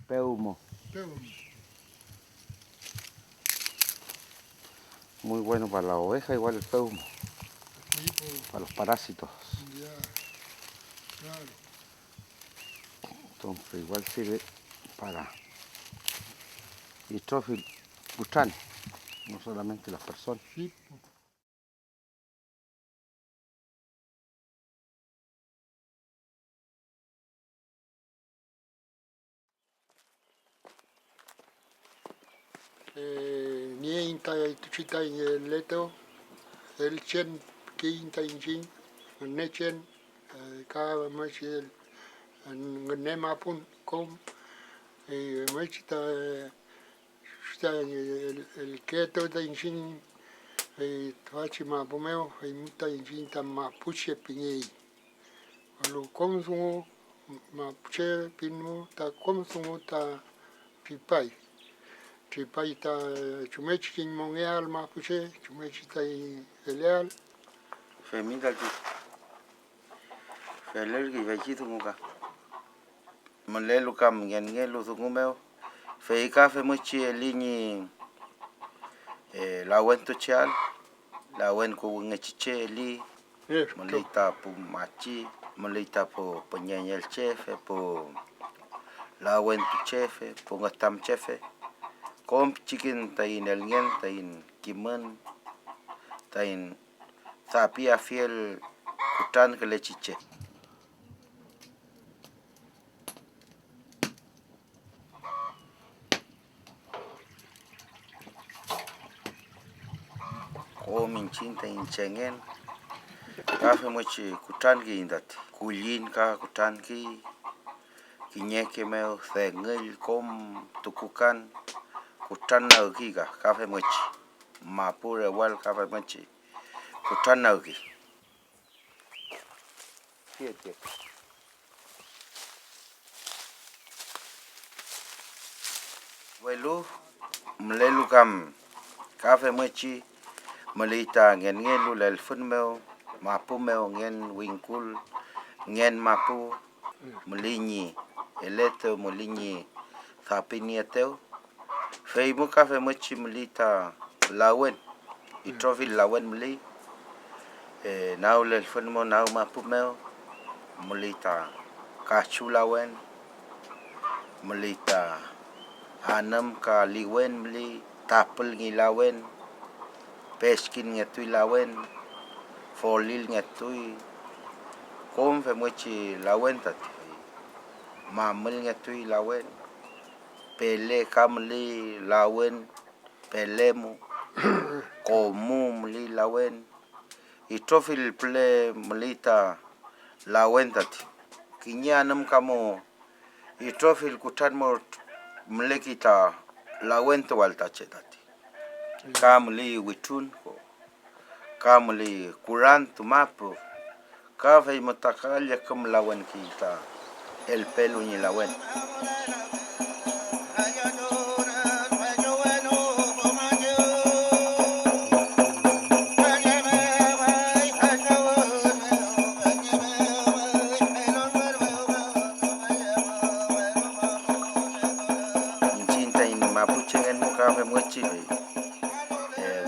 Peumo. Peumo. Muy bueno para la oveja, igual el peumo. Sí, pues, Para los parásitos. ya, claro. Entonces igual sirve para Ixofil Lawen, no solamente las personas. Sí, pues. Ni inta tuchita in leto, el chen ki inta in jin, nechen, ka machel, nema pun kom, machita está el keto da in jin, tuachi ma pomeo, muta in jin ta ma puche pinei. Alu komsungo ma puche pinu ta komsungo ta pipai. Pipai ta chumechi kin mongeal ma puche, chumechi ta eleal. Femita ki. Feler ki vechito muka. Malelu kam ngelu sungumeo. Feika fe muchi elini Lawen tuchal. Lawen ku ngechiche eli. Molita pu machi. Molita pu penyenyel chefe. Pu Lawen tu chefe. Pu ngatam chefe. Kom chicken tain el ngien tain kimen. Tain sapia fiel kutan ke lechiche. Min cinta in chengen kafe mochi kutan ki indati kulin ka kutan ki kinyeke meo thengel kom tukukan kutan na ki ka kafe mochi mapure wal kafe mochi kutan na ki siete welu mlelu kam kafe mochi Melita ngen ngelu lel fun meo mapu meo ngen winkul ngen mapu melinyi eleto melinyi thapini ateu fei mu kafe mochi melita lawen Ixofil Lawen meli nau lel fun mo nau mapu meo melita kachu lawen melita anam ka liwen meli tapel ngi lawen peskin ngetui lawen folil ngetui kom fe mochi lawen tati mamel ngetui lawen pele kamli lawen pelemu komu mli lawen Ixofil ple melita lawen tati kinyanam kamu Ixofil kutan mo melekita lawen to walta tati kamli witun kamli kuran tumapu kafe matakalya kam lawen kita el pelo ni lawen cinta in mapuche en kafe mochi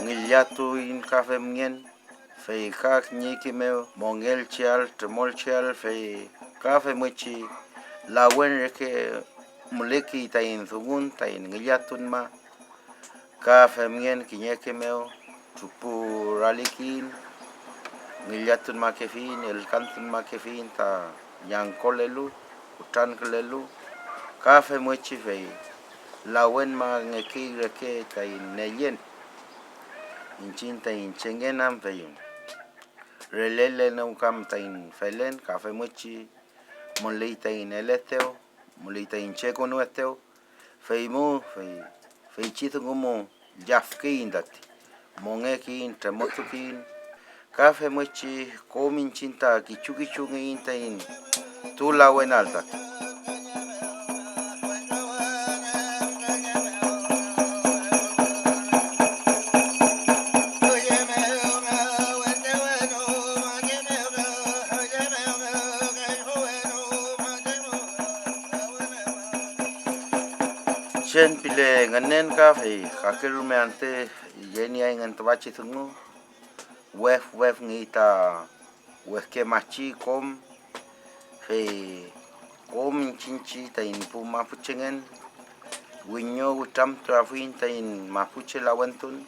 ngiliatu in kafe mien fei kak nyiki meo mongel chial temol chial fei kafe mochi lawen reke muleki tain thugun tain ngiliatun ma kafe mien kinyeke meo tupu ralikin ngiliatun ma kefin el kantun ma kefin ta yankolelu utan kelelu kafe mochi fei lawen ma ngeki reke tain neyen inchinta in chengenam fei relele no kam tain felen kafe mochi molita in eleteo molita in checo nuesteo feimu fei chito como jafkin dati mongekin tremotukin kafe mochi komin chinta kichukichu in tain tu lawen alta Chile nganen ka fe kakeru me ante yeni ay ngan tabachi tungu wef ngita wef ke machi kom fe kom chinchi ta in pu mapuchengen winyo utam trafuin ta in mapuche lawentun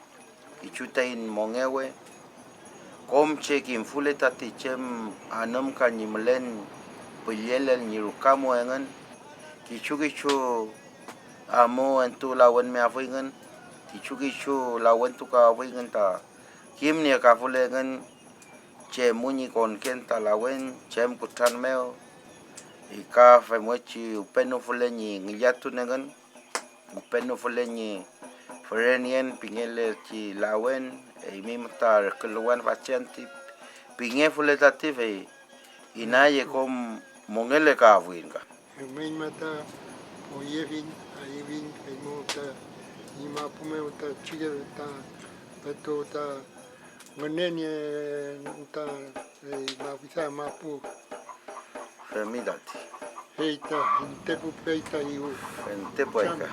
ichuta in mongewe kom che kim fule ta tichem anam ka nyimlen puyelel nyirukamo engan kichu amo entu lawen me afuingen kichu lawen tu ka afuingen ta kim ne ka fule ngan che muni kon kenta lawen chem kutan meo ika fe mochi upeno fule ni ngiyatu nengan upeno fule ni Ferenien pingele chi lawen e mimtar keluan pacienti pinge fule tative inaye kom mongele ka afuinga Main mata oyevin ayevin emota ima pume uta chiger ta beto ta ngenenye ta ma visa mapu femidati heita tepu peita iu ente poika